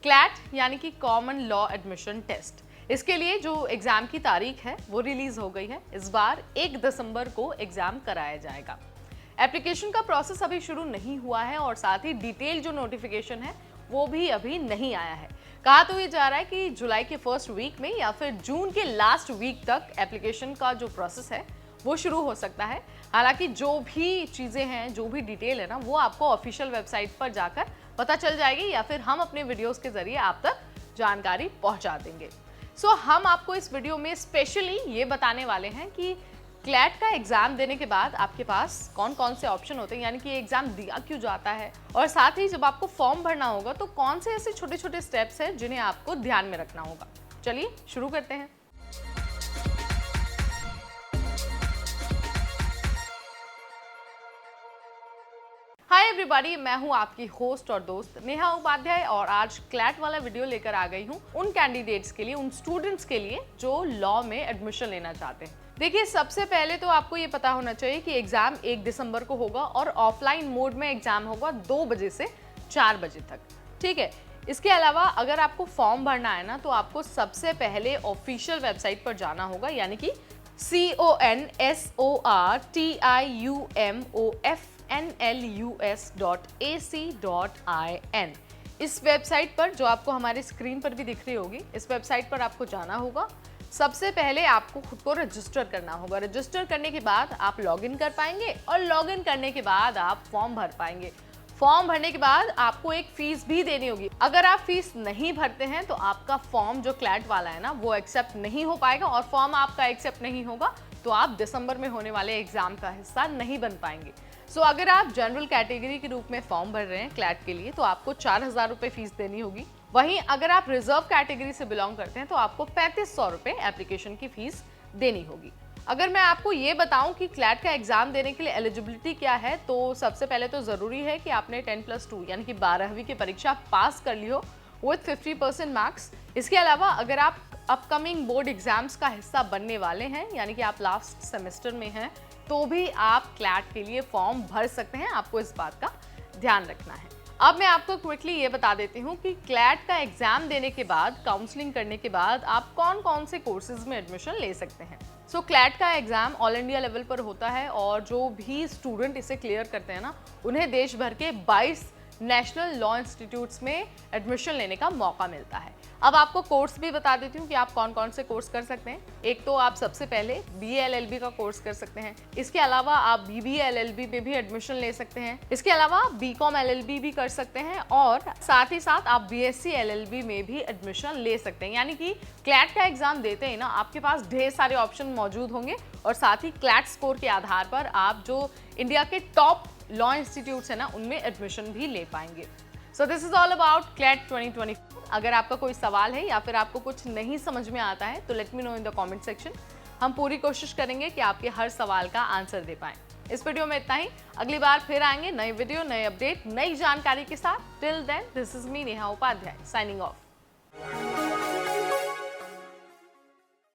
CLAT यानी कि common law admission test, इसके लिए जो एग्जाम की तारीख है वो रिलीज हो गई है। इस बार 1 दिसंबर को एग्जाम कराया जाएगा। एप्लीकेशन का प्रोसेस अभी शुरू नहीं हुआ है और साथ ही डिटेल जो नोटिफिकेशन है वो भी अभी नहीं आया है। कहा तो ये जा रहा है कि जुलाई के फर्स्ट वीक में या फिर जून के लास्ट वीक तक एप्लीकेशन का जो प्रोसेस है वो शुरू हो सकता है। हालांकि जो भी चीज़ें हैं, जो भी डिटेल है ना, वो आपको ऑफिशियल वेबसाइट पर जाकर पता चल जाएगी या फिर हम अपने वीडियोस के जरिए आप तक जानकारी पहुंचा देंगे। सो हम आपको इस वीडियो में स्पेशली ये बताने वाले हैं कि क्लैट का एग्जाम देने के बाद आपके पास कौन कौन से ऑप्शन होते हैं, यानी कि एग्जाम दिया क्यों जाता है, और साथ ही जब आपको फॉर्म भरना होगा तो कौन से ऐसे छोटे छोटे स्टेप्स हैं जिन्हें आपको ध्यान में रखना होगा। चलिए शुरू करते हैं। हाय एवरीबॉडी, मैं हूं आपकी होस्ट और दोस्त नेहा उपाध्याय और आज क्लैट वाला वीडियो लेकर आ गई हूं उन कैंडिडेट्स के लिए, उन स्टूडेंट्स के लिए जो लॉ में एडमिशन लेना चाहते हैं। देखिए, सबसे पहले तो आपको ये पता होना चाहिए कि एग्जाम 1 दिसंबर को होगा और ऑफलाइन मोड में एग्जाम होगा 2 बजे से 4 बजे तक। ठीक है। इसके अलावा अगर आपको फॉर्म भरना है ना, तो आपको सबसे पहले ऑफिशियल वेबसाइट पर जाना होगा, यानी कि consortiumofnlus.ac.in। इस वेबसाइट पर, जो आपको हमारी स्क्रीन पर भी दिख रही होगी, इस वेबसाइट पर आपको जाना होगा। सबसे पहले आपको खुद को रजिस्टर करना होगा। रजिस्टर करने के बाद आप लॉगिन कर पाएंगे और लॉगिन करने के बाद आप फॉर्म भर पाएंगे। फॉर्म भरने के बाद आपको एक फीस भी देनी होगी। अगर आप फीस नहीं भरते हैं तो आपका फॉर्म जो क्लैट वाला है ना, वो एक्सेप्ट नहीं हो पाएगा और फॉर्म आपका एक्सेप्ट नहीं होगा तो आप दिसंबर में होने वाले एग्जाम का हिस्सा नहीं बन पाएंगे। सो अगर आप जनरल कैटेगरी के रूप में फॉर्म भर रहे हैं क्लैट के लिए तो आपको 4,000 रुपये फीस देनी होगी। वहीं अगर आप रिजर्व कैटेगरी से बिलोंग करते हैं तो आपको 3500 रुपये एप्लीकेशन की फीस देनी होगी। अगर मैं आपको ये बताऊं कि क्लैट का एग्जाम देने के लिए एलिजिबिलिटी क्या है, तो सबसे पहले तो ज़रूरी है कि आपने 10+2 यानी कि 12वीं की परीक्षा पास कर ली हो विथ 50% मार्क्स। इसके अलावा अगर आप अपकमिंग बोर्ड एग्जाम्स का हिस्सा बनने वाले हैं, यानी कि आप लास्ट सेमेस्टर में हैं, तो भी आप क्लैट के लिए फॉर्म भर सकते हैं। आपको इस बात का ध्यान रखना है। अब मैं आपको क्विकली ये बता देती हूँ कि क्लैट का एग्जाम देने के बाद, काउंसलिंग करने के बाद आप कौन कौन से कोर्सेज में एडमिशन ले सकते हैं। सो क्लैट का एग्जाम ऑल इंडिया लेवल पर होता है और जो भी स्टूडेंट इसे क्लियर करते हैं ना, उन्हें देश भर के 22 नेशनल लॉ इंस्टीट्यूट्स में एडमिशन लेने का मौका मिलता है। अब आपको कोर्स भी बता देती हूँ कि आप कौन कौन से कोर्स कर सकते हैं। एक तो आप सबसे पहले BA LLB का कोर्स कर सकते हैं। इसके अलावा आप BBA LLB में भी एडमिशन ले सकते हैं। इसके अलावा BCom LLB भी कर सकते हैं और साथ ही साथ आप BSc LLB में भी एडमिशन ले सकते हैं। यानी कि क्लैट का एग्जाम देते हैं ना, आपके पास ढेर सारे ऑप्शन मौजूद होंगे और साथ ही क्लैट स्कोर के आधार पर आप जो इंडिया के टॉप लॉ इंस्टीट्यूट्स है ना, उनमें एडमिशन भी ले पाएंगे। So this is all about CLAT 2024। अगर आपका कोई सवाल है या फिर आपको कुछ नहीं समझ में आता है तो let me know in the comment section. हम पूरी कोशिश करेंगे कि आपके हर सवाल का आंसर दे पाएं। इस वीडियो में इतना ही। अगली बार फिर आएंगे नए वीडियो, नए अपडेट, नई जानकारी के साथ। Till then, this is me Neha Upadhyay signing of.